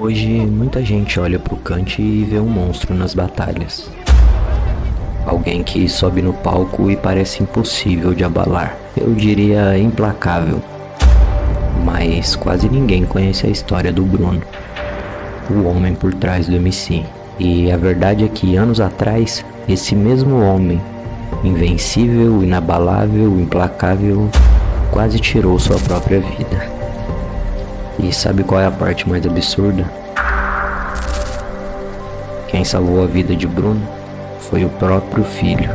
Hoje, muita gente olha pro Kant e vê um monstro nas batalhas. Alguém que sobe no palco e parece impossível de abalar. Eu diria implacável. Mas quase ninguém conhece a história do Bruno, o homem por trás do MC. E a verdade é que anos atrás, esse mesmo homem, invencível, inabalável, implacável, quase tirou sua própria vida. E sabe qual é a parte mais absurda? Quem salvou a vida de Bruno foi o próprio filho.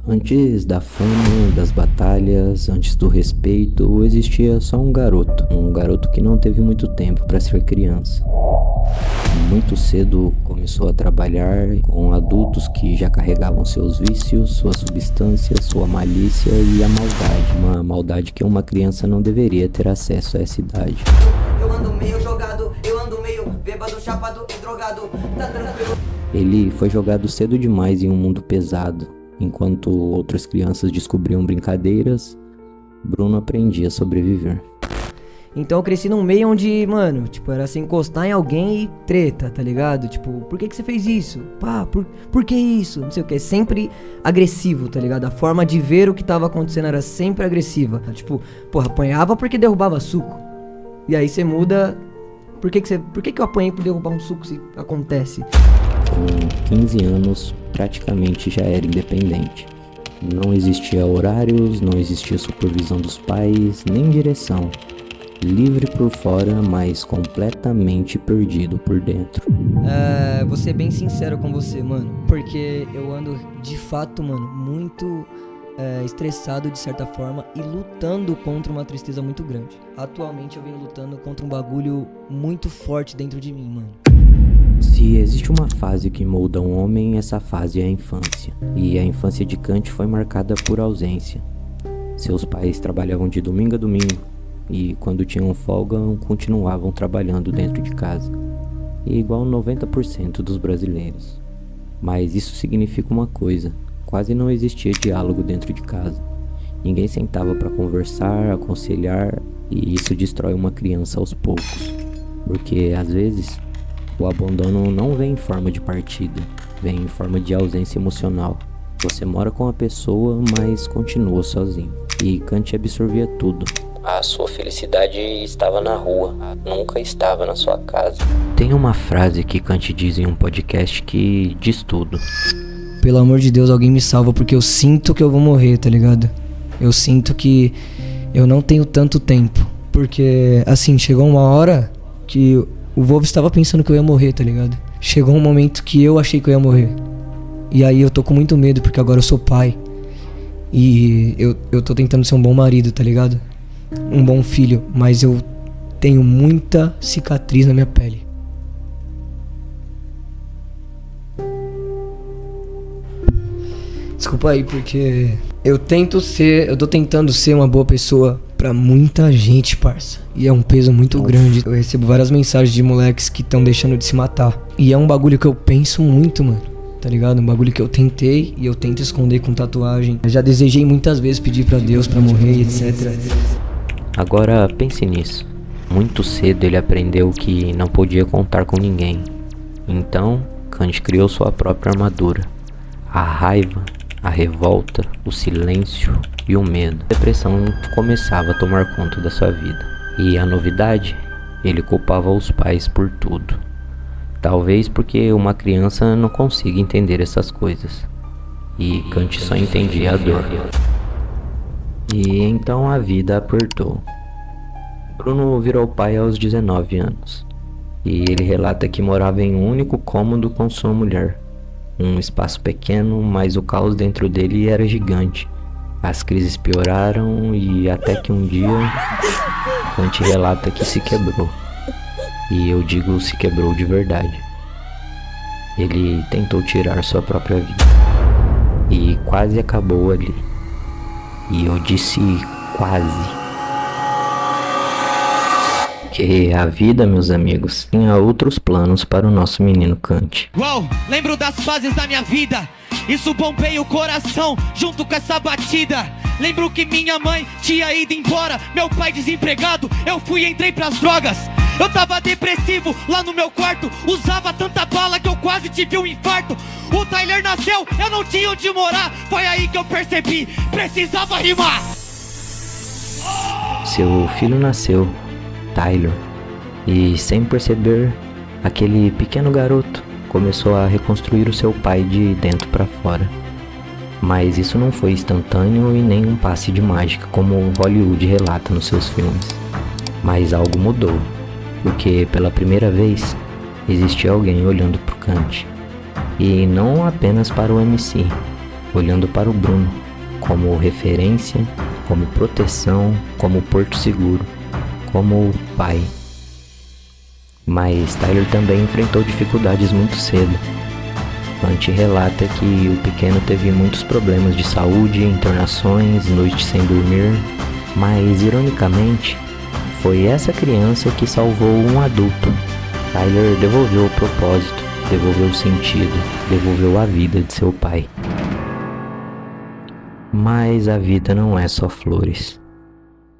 Antes da fama, das batalhas, antes do respeito, existia só um garoto que não teve muito tempo para ser criança. Muito cedo começou a trabalhar com adultos que já carregavam seus vícios, suas substâncias, sua malícia e a maldade. Uma maldade que uma criança não deveria ter acesso a essa idade. Eu ando meio jogado, eu ando meio bêbado, chapado e drogado. Tá tranquilo. Ele foi jogado cedo demais em um mundo pesado. Enquanto outras crianças descobriam brincadeiras, Bruno aprendia a sobreviver. Então eu cresci num meio onde, mano, tipo, era se encostar em alguém e treta, tá ligado? Tipo, por que você fez isso? Pá, por que isso? Não sei o que, sempre agressivo, tá ligado? A forma de ver o que tava acontecendo era sempre agressiva. Tipo, porra, apanhava porque derrubava suco. E aí você muda, por que eu apanhei por derrubar um suco se acontece? Com 15 anos, praticamente já era independente. Não existia horários, não existia supervisão dos pais, nem direção. Livre por fora, mas completamente perdido por dentro. Vou ser bem sincero com você, mano. Porque eu ando, de fato, mano, muito estressado de certa forma e lutando contra uma tristeza muito grande. Atualmente eu venho lutando contra um bagulho muito forte dentro de mim, mano. Se existe uma fase que molda um homem, essa fase é a infância. E a infância de Kant foi marcada por ausência. Seus pais trabalhavam de domingo a domingo. E quando tinham folga, continuavam trabalhando dentro de casa. E igual 90% dos brasileiros. Mas isso significa uma coisa: quase não existia diálogo dentro de casa. Ninguém sentava para conversar, aconselhar, e isso destrói uma criança aos poucos. Porque às vezes o abandono não vem em forma de partida, vem em forma de ausência emocional. Você mora com a pessoa, mas continua sozinho. E Kant absorvia tudo. A sua felicidade estava na rua, nunca estava na sua casa. Tem uma frase que Kant diz em um podcast que diz tudo. Pelo amor de Deus, alguém me salva, porque eu sinto que eu vou morrer, tá ligado? Eu sinto que eu não tenho tanto tempo. Porque, assim, chegou uma hora que o Wolf estava pensando que eu ia morrer, tá ligado? Chegou um momento que eu achei que eu ia morrer. E aí eu tô com muito medo, porque agora eu sou pai. E eu tô tentando ser um bom marido, tá ligado? Um bom filho, mas eu tenho muita cicatriz na minha pele. Desculpa aí, porque eu tô tentando ser uma boa pessoa pra muita gente, parça. E é um peso muito grande. Eu recebo várias mensagens de moleques que estão deixando de se matar. E é um bagulho que eu penso muito, mano. Tá ligado? Um bagulho que eu tentei e eu tento esconder com tatuagem. Eu já desejei muitas vezes pedir pra Deus pra morrer, etc. Agora pense nisso. Muito cedo ele aprendeu que não podia contar com ninguém. Então, Kant criou sua própria armadura. A raiva, a revolta, o silêncio e o medo. A depressão começava a tomar conta da sua vida. E a novidade? Ele culpava os pais por tudo. Talvez porque uma criança não consiga entender essas coisas. E Kant só entendia a dor. E então a vida apertou. Bruno virou pai aos 19 anos. E ele relata que morava em um único cômodo com sua mulher. Um espaço pequeno, mas o caos dentro dele era gigante. As crises pioraram e até que um dia Kant relata que se quebrou. E eu digo se quebrou de verdade. Ele tentou tirar sua própria vida. E quase acabou ali. E eu disse quase. Que a vida, meus amigos, tinha outros planos para o nosso menino Kant. Uou, lembro das fases da minha vida. Isso bombeia o coração junto com essa batida. Lembro que minha mãe tinha ido embora, meu pai desempregado, eu fui e entrei pras drogas. Eu tava depressivo lá no meu quarto, usava tanta bala que eu quase tive um infarto. O Tyler nasceu, eu não tinha onde morar, foi aí que eu percebi, precisava rimar. Seu filho nasceu, Tyler, e sem perceber, aquele pequeno garoto começou a reconstruir o seu pai de dentro para fora. Mas isso não foi instantâneo e nem um passe de mágica como Hollywood relata nos seus filmes. Mas algo mudou, porque pela primeira vez existia alguém olhando para o Kant. E não apenas para o MC, olhando para o Bruno, como referência, como proteção, como porto seguro, como pai. Mas Tyler também enfrentou dificuldades muito cedo. Kant relata que o pequeno teve muitos problemas de saúde, internações, noites sem dormir, mas ironicamente, foi essa criança que salvou um adulto. Tyler devolveu o propósito, devolveu o sentido, devolveu a vida de seu pai. Mas a vida não é só flores,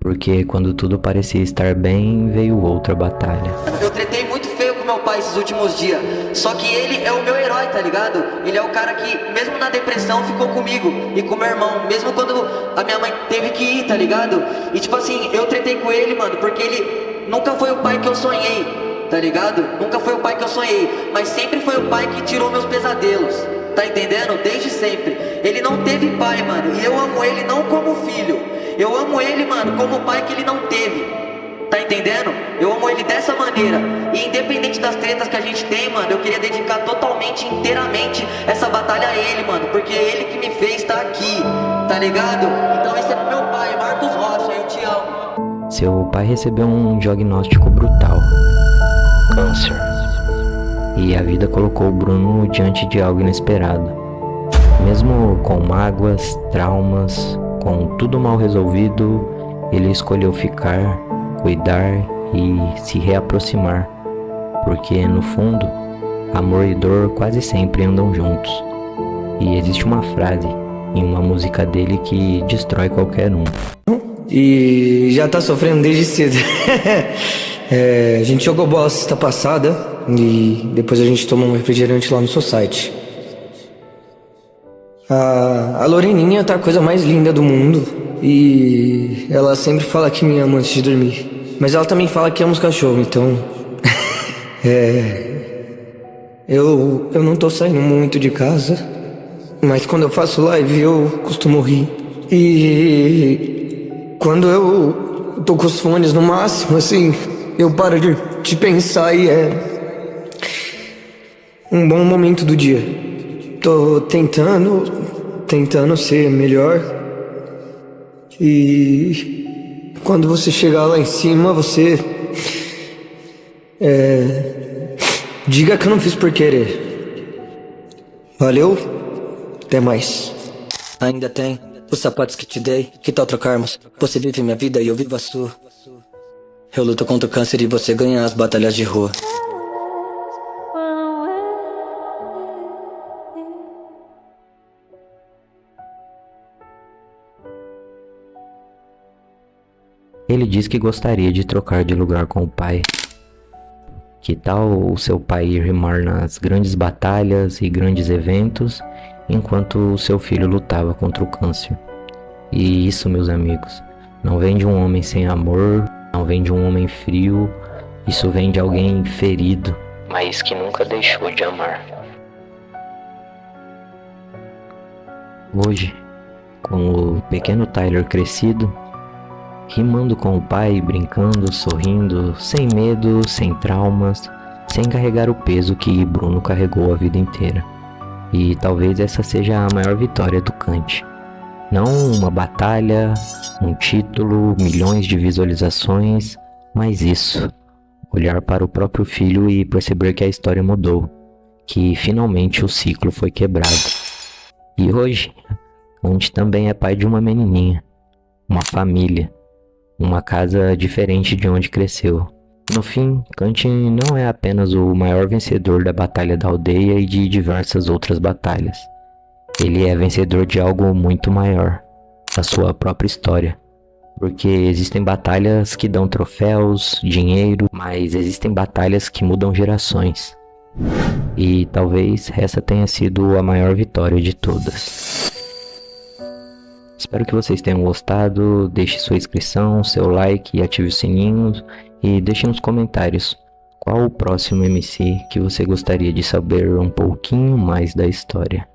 porque quando tudo parecia estar bem, veio outra batalha. Eu tretei muito feio com meu pai esses últimos dias. Só que ele é o meu herói, tá ligado? Ele é o cara que, mesmo na depressão, ficou comigo e com meu irmão. Mesmo quando a minha mãe teve que ir, tá ligado? E tipo assim, eu tretei com ele, mano, porque ele nunca foi o pai que eu sonhei, tá ligado? Nunca foi o pai que eu sonhei, mas sempre foi o pai que tirou meus pesadelos. Tá entendendo? Desde sempre. Ele não teve pai, mano, e eu amo ele não como filho. Eu amo ele, mano, como pai que ele não teve. Tá entendendo? Eu amo ele dessa maneira. E independente das tretas que a gente tem, mano, eu queria dedicar totalmente, inteiramente essa batalha a ele, mano, porque é ele que me fez estar aqui, tá ligado? Então esse é pro meu pai, Marcos Rocha, eu te amo. Seu pai recebeu um diagnóstico brutal: câncer. E a vida colocou o Bruno diante de algo inesperado. Mesmo com mágoas, traumas, com tudo mal resolvido, ele escolheu ficar, cuidar e se reaproximar, porque no fundo, amor e dor quase sempre andam juntos. E existe uma frase em uma música dele que destrói qualquer um. E já tá sofrendo desde cedo. A gente jogou bola sexta passada e depois a gente tomou um refrigerante lá no Society. A Loreninha tá a coisa mais linda do mundo e ela sempre fala que me ama antes de dormir. Mas ela também fala que ama os cachorros, então... Eu não tô saindo muito de casa, mas quando eu faço live eu costumo rir. E quando eu tô com os fones no máximo, assim, eu paro de pensar e é um bom momento do dia. Tô tentando ser melhor. E quando você chegar lá em cima, você diga que eu não fiz por querer. Valeu, até mais. Ainda tem os sapatos que te dei, que tal trocarmos? Você vive minha vida e eu vivo a sua. Eu luto contra o câncer e você ganha as batalhas de rua. Ele diz que gostaria de trocar de lugar com o pai. Que tal o seu pai ir rimar nas grandes batalhas e grandes eventos, enquanto o seu filho lutava contra o câncer? E isso, meus amigos, não vem de um homem sem amor, não vem de um homem frio, isso vem de alguém ferido, mas que nunca deixou de amar. Hoje, com o pequeno Tyler crescido, rimando com o pai, brincando, sorrindo, sem medo, sem traumas, sem carregar o peso que Bruno carregou a vida inteira. E talvez essa seja a maior vitória do Kant. Não uma batalha, um título, milhões de visualizações, mas isso. Olhar para o próprio filho e perceber que a história mudou, que finalmente o ciclo foi quebrado. E hoje, Kant também é pai de uma menininha, uma família. Uma casa diferente de onde cresceu. No fim, Kant não é apenas o maior vencedor da Batalha da Aldeia e de diversas outras batalhas. Ele é vencedor de algo muito maior. a sua própria história. Porque existem batalhas que dão troféus, dinheiro, mas existem batalhas que mudam gerações. E talvez essa tenha sido a maior vitória de todas. Espero que vocês tenham gostado. Deixe sua inscrição, seu like e ative o sininho. E deixe nos comentários qual o próximo MC que você gostaria de saber um pouquinho mais da história.